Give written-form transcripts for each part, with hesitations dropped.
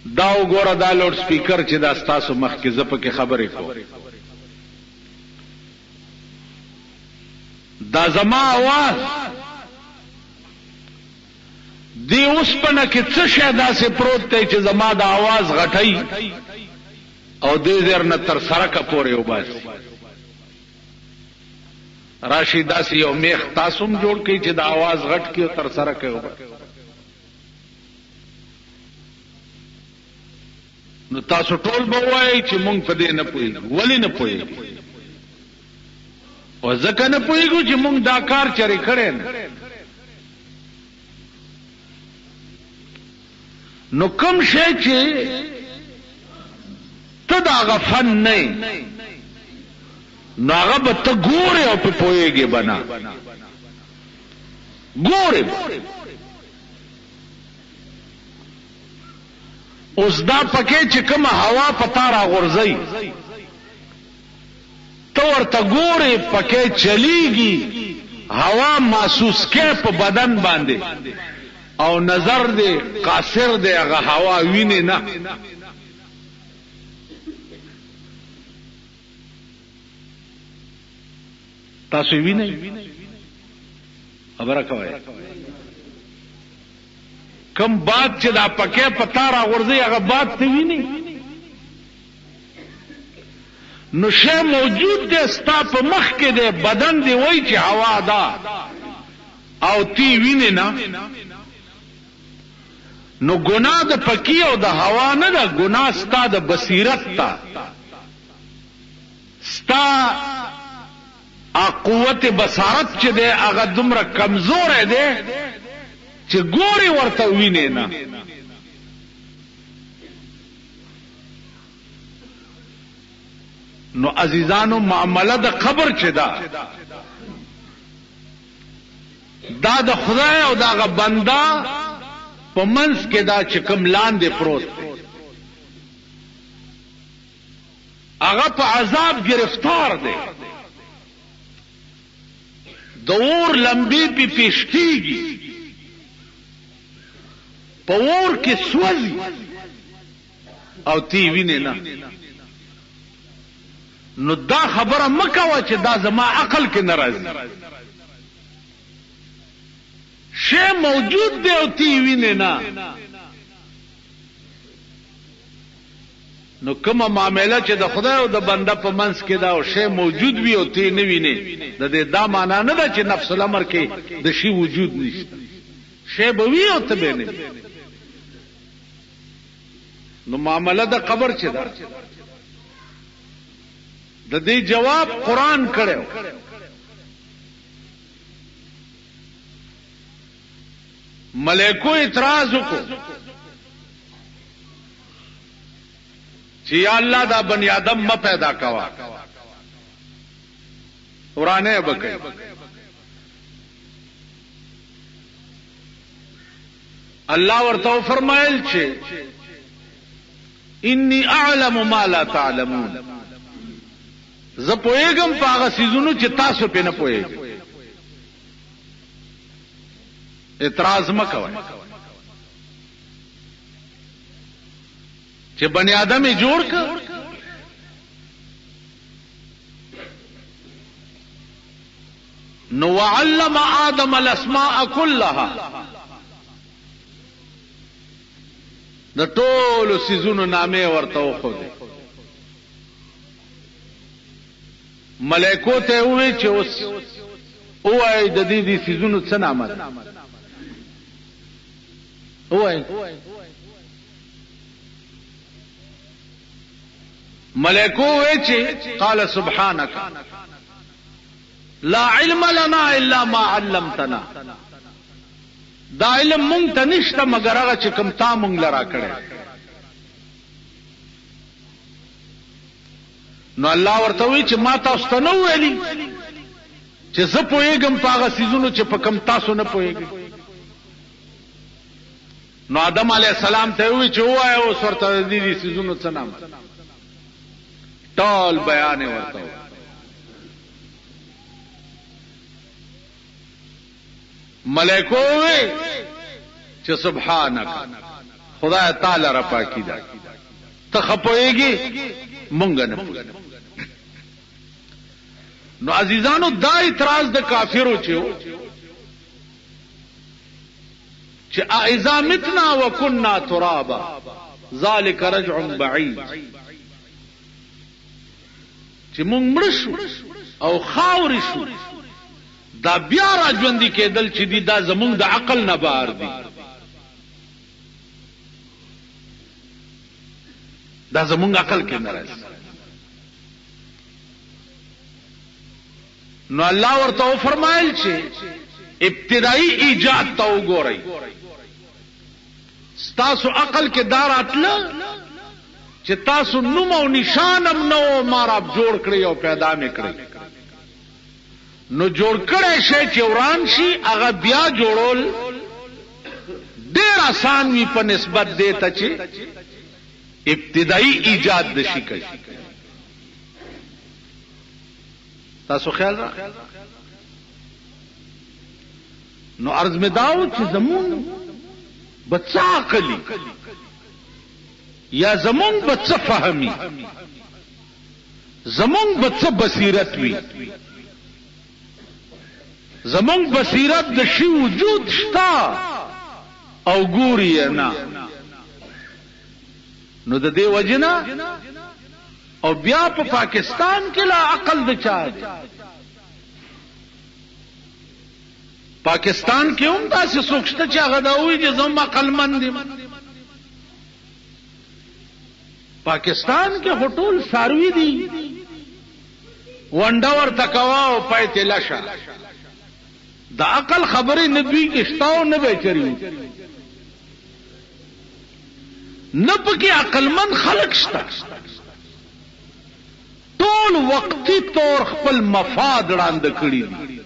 دا وګوره دا لوډ سپیکر چې دا ستاسو مخ کې زه پکې خبرې کوم دا زما आवाज دی اوس پنه کې څه شی داسې پروت دی چې زما د आवाज غټي او دې زر نه تر سره کا پورې وباسي راشي داسې یو میخ تاسو هم جوړ کړئ چې د आवाज غټ کې تر سره کوي نو تاسو ټول به وایي چې مونږ په دې نه پوهیږو ولې نه پوهیږو او ځکه نه پوهیږو چې مونږ دا کار چاري کړی نه نو کوم شی چې ته دا غفن نه نو هغه به ته ګورې او په پوهیږې بنا ګورې اوس دا پکې چې کومه هوا پتا را غورځي تو ورته ګورې پکې چلیږي هوا محسوس کې په بدن باندې او نظر دې قاصر دې هغه هوا ویني نه تاسو وینئ خبره کوي کم بات چې دا پکې پتا را غورځي هغه بات ته ویني نو شی موجود دی ستا په مخ کې دی بدن دی وای چې هوا ده او تی ویني نه نو ګناه د پکی او د هوا نه ده ګناه ستا د بصیرت تا ستا قوت بصارت چې دی هغه دومره کمزور دی چې ګوري ورته ویني نه نو عزیزانو معاملہ د قبر چې دا د خدای او دا غ بندا په منځ کې دا چې کوم لاندې پروت هغه په عذاب گرفتار دی د اور لمبي په پیشکیږي په اور کې سوځي او تی ویني نه نو دا خبره مکوه چې دا زما عقل کې ناراضي شی موجود دی او تی ویني نه نو کومه معاملې چې د خدای او د بنده په منځ کې دا او شی موجود وي او تی نه ویني د دې دا معنا نه ده چې نفس الامر کې د شی وجود نشته شی به وي او ته به نه نو معاملہ د قبر چې دا د دې جواب قران کړو ملائکو اعتراض وکړو چې یا الله دا بنی آدم ما پیدا کوا قرانه وکړي الله ورته فرمایل چې انی اعلم ما لا تعلمون زه پوهیږم په هغه سيزونو چې تاسو په نه پوهیږئ اعتراض مکوئ چې بنی آدم یې جوړ کړ نو وعلم آدم الاسماء كلها د ټولو سيزونو نامې ورته وخوده ملائکو ته وی چې اوس اوای د دې سيزونو څه نامه ده اوای ملائکو وی چې قال سبحانك لا علم لنا الا ما علمتنا دا علم مونږ ته نشته مگر هغه چې کوم تا مونږ لرا کړی نو الله ورته وی چې ما تاسو ته نو ویلي چې زه پوهیږم په هغه سيزونو چې په کوم تاسو نه پوهیږئ نو آدم علی السلام ته وی چې وای او ورته دې سيزونو څه نام ټول بیان ورته ملائکو وی چې سبحانك خدای تعالی را پاکی ده ته خپويږي مونږ نه. نو عزیزانو دا اعتراض د کافرو چې اذا متنا وكنا ترابا ذلك رجع بعيد، چې مونږ مړ شو او خاور شو دا بیا را ژوندې کېدل چې دی دا زمونږ د عقل نه بار دي، دا زمونږ عقل کې نه راځي. نو الله ورته فرمایل چې ابتدایي ایجاد ته وګورئ، ستاسو عقل کې دار اتله چې تاسو نوم او نشانم نو ماراب جوړ کړی او پیدا مې کړی. نو جوړ کړی شی چې وران شي هغه بیا جوړول ډېر آسان وي په نسبت دې ته چې ابتدایي ایجاد د شي کوي. تاسو خیال را نو عرض می داو چې زمون بچا عقلی یا زمون بچا فهمی زمون بچا بصیرت وی، زمون بصیرت د شی وجود شتا او ګوري نه. نو د دې وجنا او بیا په پاکستان کې لا عقل بچا پاکستان کې هم تاسو سوچته چې هغه دا وایي چې زما عقل مند دي. پاکستان کې هټول ساروي دي ونډور تکوا او پایته لشه د عقل خبرې نبی کې شتاو نه بچریو نه پکې عقلمند خلق شته، ټول وقتی طور خپل مفاد وړاندې کړی دي.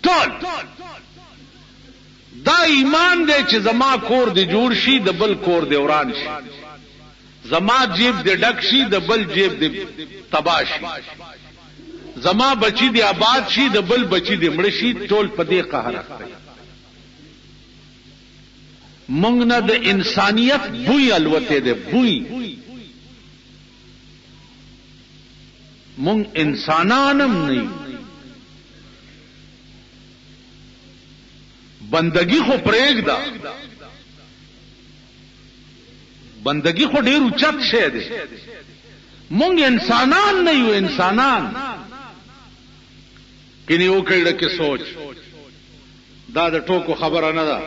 ټول دا ایمان دی چې زما کور دی جوړ شي د بل کور دی وران شي، زما جیب دی ډک شي د بل جیب دی تباہ شي، زما بچی دی آباد شي د بل بچی دی مړ شي. ټول په دې قهر اخته. مونږ نه د انسانیت بوی الوته دی بوی. مونږ انسانانم نه، بندگی خو پرېږدا، بندگی خو ډېر اوچت شی دی. مونږ انسانان نه یو، انسانان کینی وکړه کې سوچ دا د ټوکو خبره نه ده.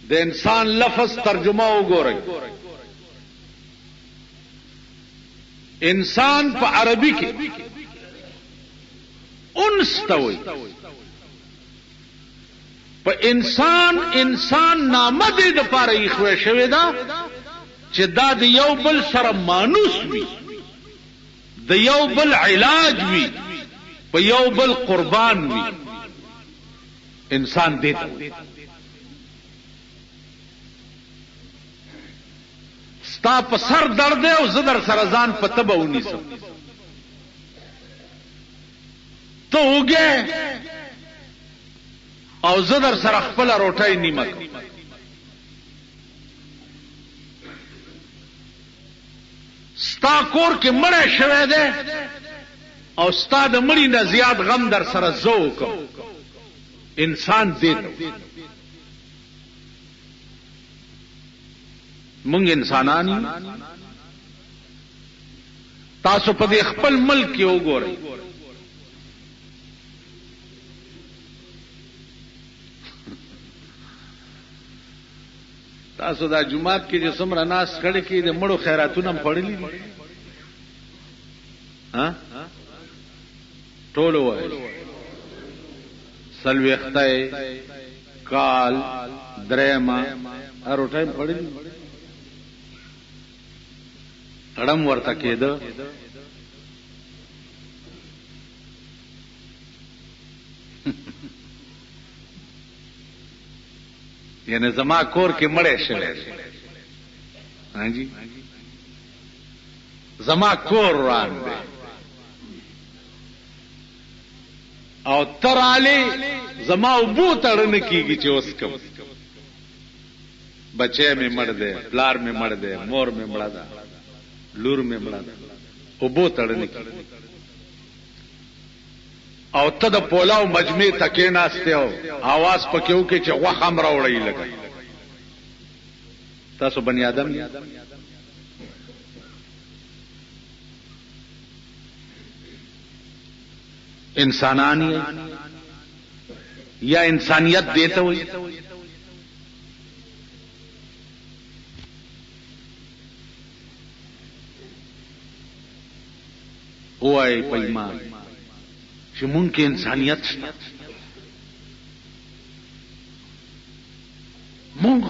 د انسان لفظ ترجمه وګورئ. انسان په عربي کې انس ته وایي. په انسان نامه دې د پاره یې خو شوی دا چې دا د یو بل سره مانوس وي، د یو بل علاج وي، په یو بل قربان وي. انسان دې ته ستا په سر درد او زه در سره ځان په تبه ونیسم، ته وګه او زه در سره خپل روټۍ نیمه کړم. ستا کور کې مړی شوی دی او ستا د مړي نه زیات غم در سره زه وکړم. انسان دې ته مونږ انسانان یو. تاسو په دې خپل ملک کې وګورئ، تاسو دا جمعات کې چې څومره ناس کړي کې د مړو خیراتونه هم پړلي دي. ها ټول وایي سلوخته کال درېما هر ټایم پړلي اړم ورته کېده. یعنی زما کور کې مړې شوی، ها جی زما کور روان دی. او تراله زما وبو تړنه کیږي چې اوس کوم بچے می مړ دے پلار می مړ دے مور می مړه ده لور می مړه ده وبو تړنه کیږي او ته د پولاو مجمع تکې ناشته او आवाज پکېو کې چې غوخه امر وړي لګي تاسو بنی آدم انسانانی یا انسانیت دیتا ہوئی ہوئے پیمان چې مونږ کې انسانیت شته مونږ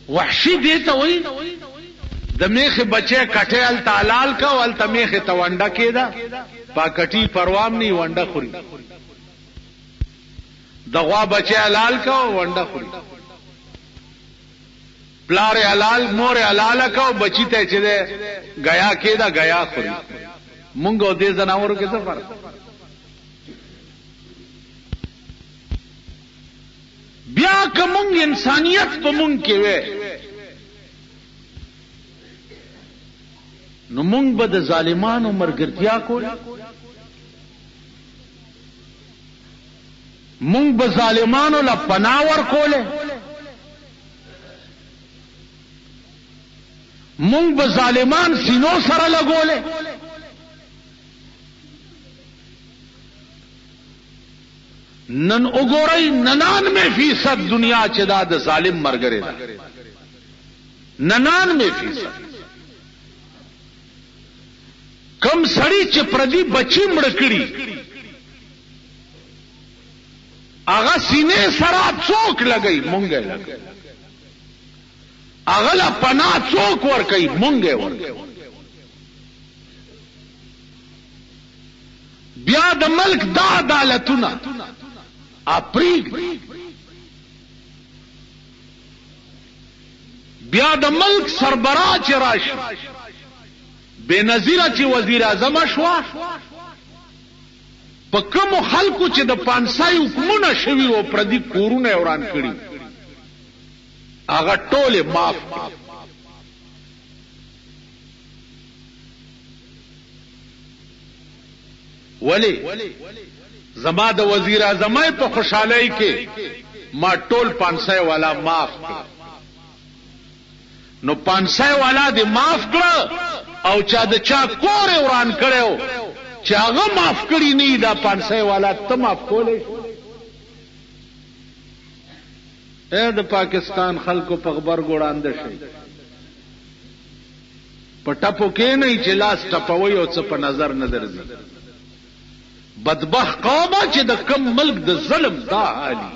وحشي دیتا ہوئی د میخ بچے کټه ال تعالال کا ول تمیخ توانډه کېدا پاکټي پروام نی وانډه خوري دغوا بچے حلال کا وانډه خوري پلار حلال مور حلال کا بچی ته چې گیا کېدا گیا خوري مونږ دې زناورو کې څه فرق بیا کوم انسانیت په مونږ کې وې نو مونږ به د ظالمانو مرګرتیا کول مونږ به ظالمانو لا پناور کوله مونږ به ظالمان سینو سره لګوله نن وګورئ 99% دنیا چې دا د ظالم مرګره ده 99% کم سړی چې پردي بچی مړ کړي هغه سینې سره څوک لګي مونږه لګي هغه لا پناه څوک ور کوي مونږه ور بیا د ملک دا عدالتونه اپریګ بیا د ملک سربراه چې راشي بے نظیره چې وزیر اعظم شوا په کوم خلکو چې د پانسای حکومتونه شوی او پردي کورونه وران کړی هغه ټوله معاف ولی زما د وزیر اعظم په خوشحالۍ کې ما ټول پانسای والا معاف کړ نو پانسای والا دې معاف کړ او چا د چا کور وران کړو چې هغه معاف کړی نه دا پانسای والا ته معاف کولې اے د پاکستان خلکو په خبر ګوړاند شي پټاپو کې نه چې لاس ټپوي او څه په نظر نه درځي بدبخت قومه چې د کم ملک د ظلم دا حالي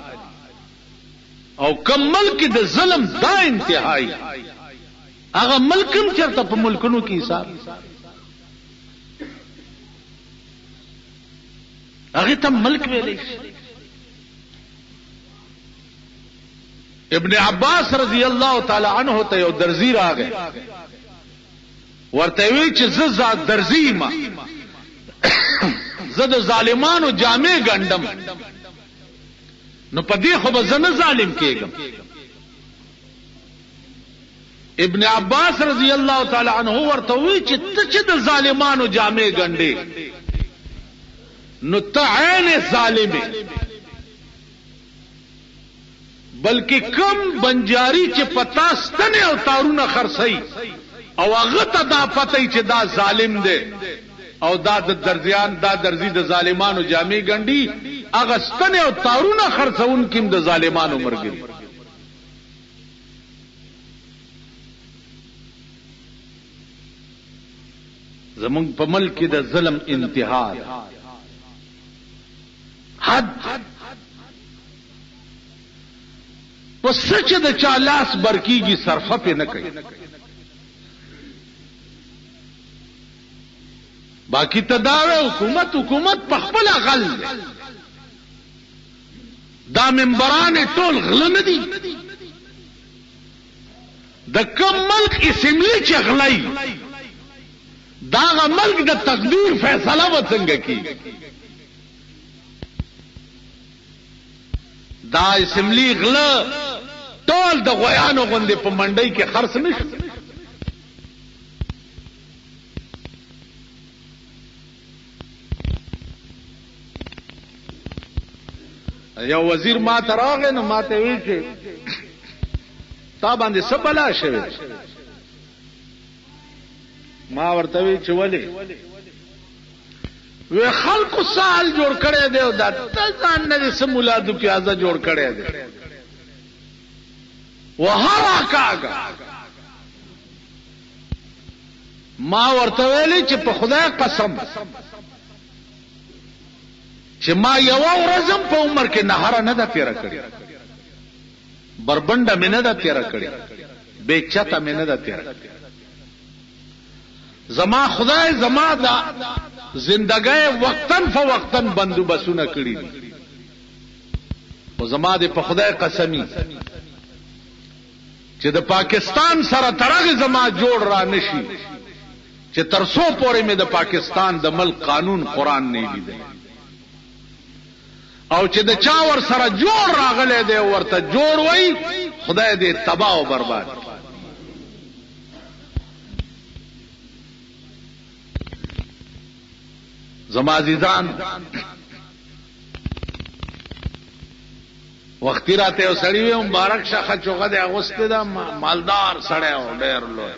او کم ملک د ظلم دا انتهایی هغه ملکم چرته په ملکونو کې حساب هغه ته ملک ویلې ابن عباس رضی الله تعالی عنہ ته یو درزی راغی ورته وی چې زه درزی ما زه د ظالمانو جامع ګندم نو پدې خو به زنه ظالم کېږم ابن عباس رضی الله تعالی عنہ ورته وی چې ته چې د ظالمانو جامع ګندې نو ته عین ظالمه بلکې کم بنجاری چې پتا ستنه او تارونه خرڅي او هغه ته دا پته چې دا ظالم دی او دا د درزیان دا درزی د ظالمانو جامع ګنډي هغه ستنه او تارونه خرڅون کیم د ظالمانو مرګي زمون په ملک د ظلم انتها حد وسچ د چالاس برکیږي صرفه په نه کوي باقی تداوی حکومت په خپل غل دا منبران ټول غل نه دي د کوم ملک اسمبلی چې غلای داغه ملک د تقدیر فیصله وڅنګه کی دا اسمبلی غله ټول د غویانو غوندې په منډۍ کې خرڅ نشو یو وزیر ما ته راغی نو ما ته وی چې تا باندې څه بلا شوی ما ورته وی چې ولې وی خلکو سال جوړ کړی دی او دا ځان نه سم مولادو پیازه جوړ کړی دی وهرا کاغا ما ورته ویلی چې په خدای قسم چې ما یو ورځم په عمر کې نهره نه ده تیره کړې بربنده مې نه ده تیره کړې بیچته مې نه ده تیره کړې زما خدای زما دا زندګۍ وقتن فوقتن بندوبسونه کړی دي او زما دې په خدای قسمی چې د پاکستان سره ترغه زما جوړ را نشي چې ترسو پورې مې د پاکستان د ملک قانون قران نه لیدل او چې د چا ور سره جوړ راغله دی ورته جوړ وای خدای دې تباہ او برباد زما عزیزان وختي راته یو سړی و مبارک شاخه چوغه د اغوسته دا مالدار سړی و ډېر لوی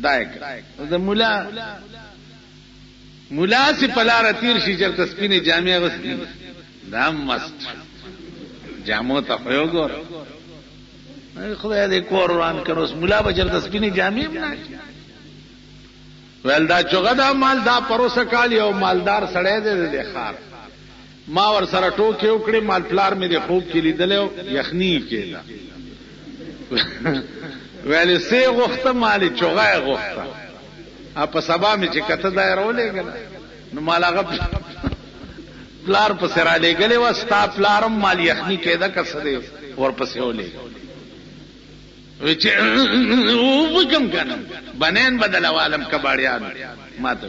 دایک د مولا سي پلار تیر شي چرته سپینه جامع غوستي دا مست جامو ته خو ګور خدای دې قرآن کروس مولا به چرته سپینه جامع نه ول دا چوغه دا مال دا پروسه کال یو مالدار سړی دی د خار ما ور سره ټوکې وکړې مال پلار مې د خوب کې لیدلو یخنی کېدا ویل سه غوخته مال چوغه غوخته په سبا مې چې کته دایره ولېګل نو مال هغه پلار په سره لېګلې و ستا پلارم مال یخنی کېدا کسره ور پسې ولېګل وچ وکم کنه بنین بدل عالم کباړیان ماته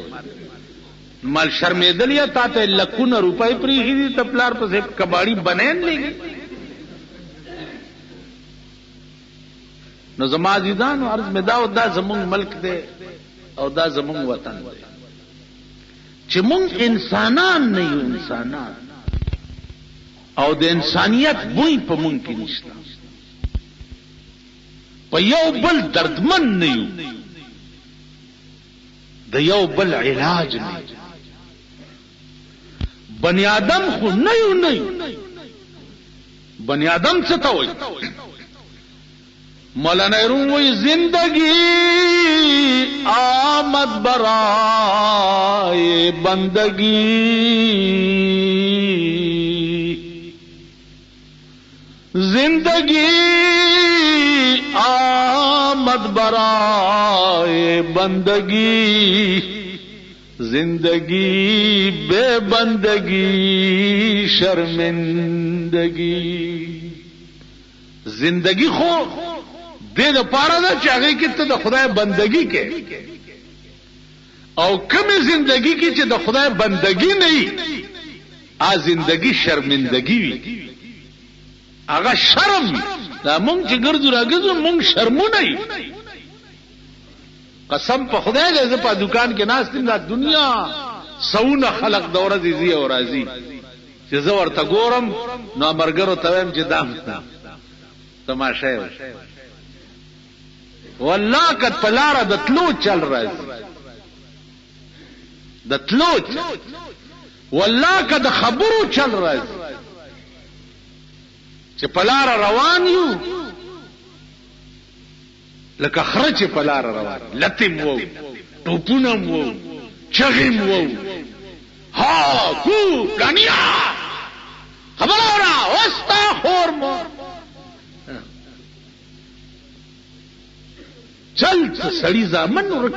مال شرمېدل یا تا ته لکونه روپۍ پریږي دي تپلار په کباړی بنین لګي نو زما عزیزان عرض می دا زمون ملک دی او دا زمون وطن دی چې مونږ انسانان نه یو انسانان او د انسانیت بوی په مونږ کې نشته په یو بل دردمن نه یو د یو بل علاج نه بنی آدم خو نه یو بنی آدم څه ته وایي مولانا روم وی زندگی آمد برائے بندگی زندگی آمد برائے بندگی زندگی بے بندگی شرمندگی زندگی خو دې د پاره دا چې هغه کې ته د خدای بندگی کې او کومه زندگی کې چې د خدای بندگی نه وي ا زندگی شرمندگی وي هغه شرم دا مونږ چې ګرځو راګرځو مونږ شرمونه وي قسم په خدای دې په دکان کې ناستم دا دنیا سونه خلق د ورځې زی او راضي چې زه ورته ګورم نو مرګرو تویم چې دام تماشه والله کد پلاره د تلو چل راځي د تلو والله کد خبرو چل راځي چې پلاره روان یو لکه خرچ پلاره روان لتم وو ټوپونم وو چغیم وو ها کو دنیا خبر اورا واستا خور مو چل سړی زامن ورک